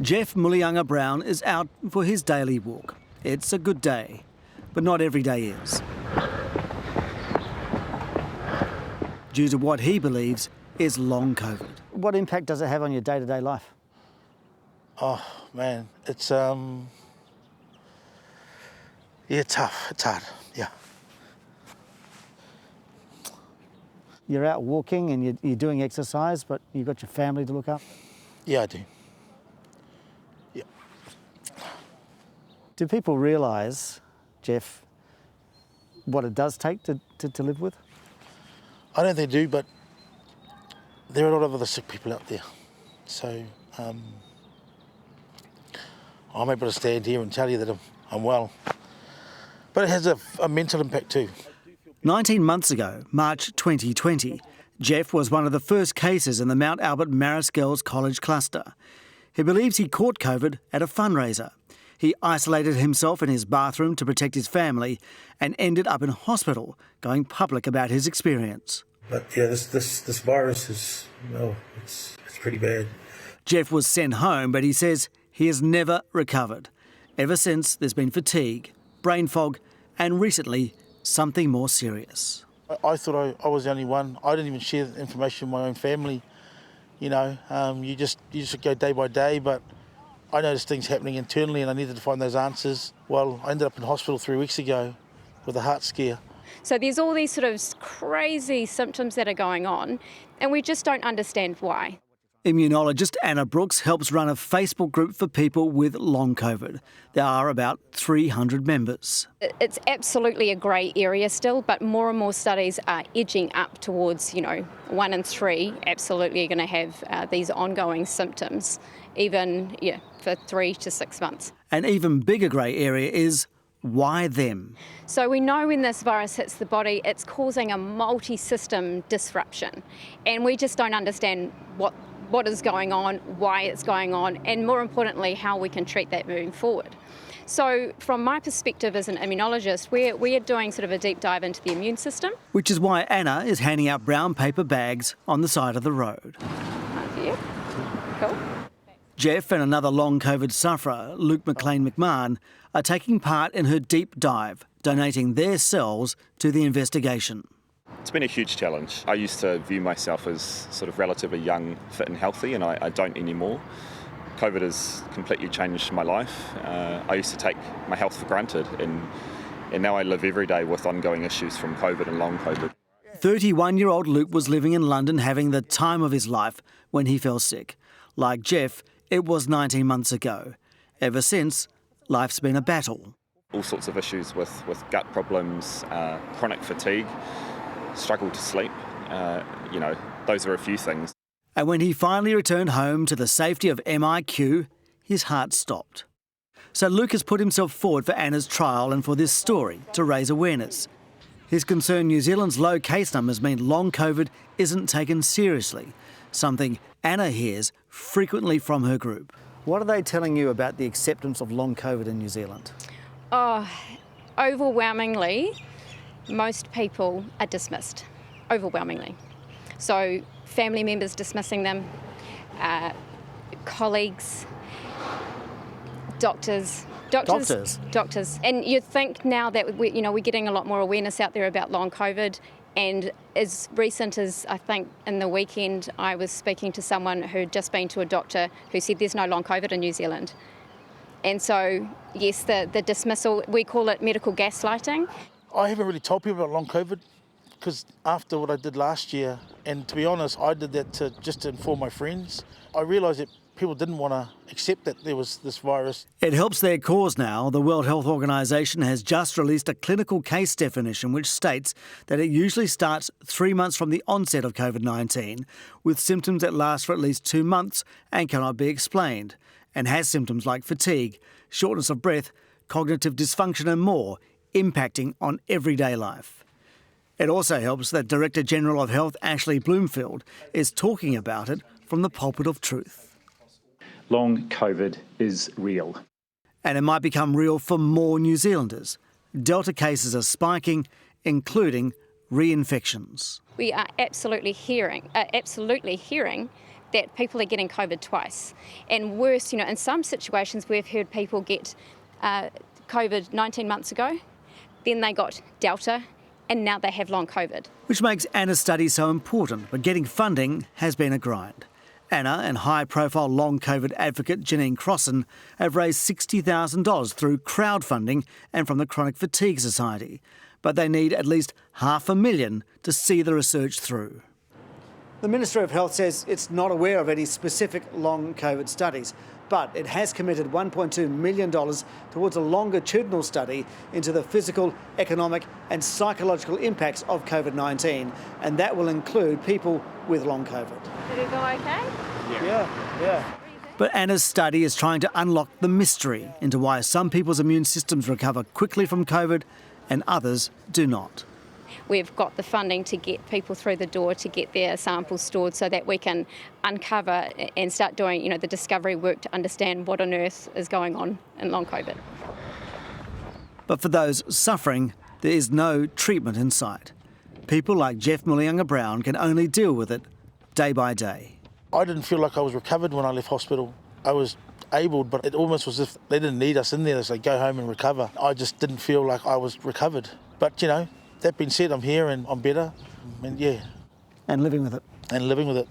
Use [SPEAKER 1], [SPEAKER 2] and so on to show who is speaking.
[SPEAKER 1] Jeff Mulianga Brown is out for his daily walk. It's a good day, but not every day is. Due to what he believes is long COVID. What impact does it have on your day-to-day life?
[SPEAKER 2] Oh, man, it's tough. It's hard, yeah.
[SPEAKER 1] You're out walking and you're doing exercise, but you've got your family to look up?
[SPEAKER 2] Yeah, I do. Yeah.
[SPEAKER 1] Do people realise, Jeff, what it does take to live with?
[SPEAKER 2] I don't think they do, but there are a lot of other sick people out there. So I'm able to stand here and tell you that I'm well. But it has a mental impact too.
[SPEAKER 1] 19 months ago, March 2020, Jeff was one of the first cases in the Mount Albert Marist Girls College cluster. He believes he caught COVID at a fundraiser. He isolated himself in his bathroom to protect his family and ended up in hospital, going public about his experience.
[SPEAKER 2] But yeah, this virus is, it's pretty bad.
[SPEAKER 1] Jeff was sent home, but he says he has never recovered. Ever since, there's been fatigue, brain fog, and recently, something more serious.
[SPEAKER 2] I thought I was the only one. I didn't even share the information with my own family. You just go day by day, but I noticed things happening internally and I needed to find those answers. Well, I ended up in hospital 3 weeks ago with a heart scare.
[SPEAKER 3] So there's all these sort of crazy symptoms that are going on and we just don't understand why.
[SPEAKER 1] Immunologist Anna Brooks helps run a Facebook group for people with long COVID. There are about 300 members.
[SPEAKER 3] It's absolutely a grey area still, but more and more studies are edging up towards, 1 in 3 absolutely are going to have these ongoing symptoms, even for 3 to 6 months.
[SPEAKER 1] An even bigger grey area is why them?
[SPEAKER 3] So we know when this virus hits the body, it's causing a multi-system disruption, and we just don't understand what is going on, why it's going on, and more importantly, how we can treat that moving forward. So from my perspective as an immunologist, we are doing sort of a deep dive into the immune system.
[SPEAKER 1] Which is why Anna is handing out brown paper bags on the side of the road.
[SPEAKER 3] Yeah. Cool.
[SPEAKER 1] Jeff and another long COVID sufferer, Luke McLean-McMahon, are taking part in her deep dive, donating their cells to the investigation.
[SPEAKER 4] It's been a huge challenge. I used to view myself as sort of relatively young, fit and healthy, and I don't anymore. COVID has completely changed my life. I used to take my health for granted, and now I live every day with ongoing issues from COVID and long COVID.
[SPEAKER 1] 31-year-old Luke was living in London having the time of his life when he fell sick. Like Jeff, it was 19 months ago. Ever since, life's been a battle.
[SPEAKER 4] All sorts of issues with gut problems, chronic fatigue, struggle to sleep, those are a few things.
[SPEAKER 1] And when he finally returned home to the safety of MIQ, his heart stopped. So Luke has put himself forward for Anna's trial and for this story to raise awareness. His concern New Zealand's low case numbers mean long COVID isn't taken seriously, something Anna hears frequently from her group. What are they telling you about the acceptance of long COVID in New Zealand?
[SPEAKER 3] Oh, overwhelmingly, most people are dismissed, overwhelmingly. So family members dismissing them, colleagues, doctors. And you'd think now that we're getting a lot more awareness out there about long COVID. And as recent as, I think, in the weekend, I was speaking to someone who'd just been to a doctor who said there's no long COVID in New Zealand. And so, yes, the dismissal, we call it medical gaslighting.
[SPEAKER 2] I haven't really told people about long COVID because after what I did last year, and to be honest, I did that just to inform my friends, I realised that people didn't want to accept that there was this virus.
[SPEAKER 1] It helps their cause now. The World Health Organization has just released a clinical case definition which states that it usually starts 3 months from the onset of COVID-19 with symptoms that last for at least 2 months and cannot be explained, and has symptoms like fatigue, shortness of breath, cognitive dysfunction and more, impacting on everyday life. It also helps that Director General of Health Ashley Bloomfield is talking about it from the pulpit of truth.
[SPEAKER 5] Long COVID is real.
[SPEAKER 1] And it might become real for more New Zealanders. Delta cases are spiking, including reinfections.
[SPEAKER 3] We are absolutely hearing that people are getting COVID twice. And worse, in some situations we've heard people get COVID 19 months ago, then they got Delta, and now they have long COVID.
[SPEAKER 1] Which makes Anna's study so important, but getting funding has been a grind. Anna and high-profile long COVID advocate Janine Crossan have raised $60,000 through crowdfunding and from the Chronic Fatigue Society. But they need at least $500,000 to see the research through. The Ministry of Health says it's not aware of any specific long COVID studies, but it has committed $1.2 million towards a longitudinal study into the physical, economic and psychological impacts of COVID-19, and that will include people with long COVID.
[SPEAKER 3] Did it go okay?
[SPEAKER 1] Yeah. But Anna's study is trying to unlock the mystery into why some people's immune systems recover quickly from COVID and others do not.
[SPEAKER 3] We've got the funding to get people through the door, to get their samples stored so that we can uncover and start doing, the discovery work to understand what on earth is going on in long COVID.
[SPEAKER 1] But for those suffering, there is no treatment in sight. People like Jeff Mulianga-Brown can only deal with it day by day.
[SPEAKER 2] I didn't feel like I was recovered when I left hospital. I was able, but it almost was as if they didn't need us in there. They said, go home and recover. I just didn't feel like I was recovered. But, that being said, I'm here and I'm better. And living with it.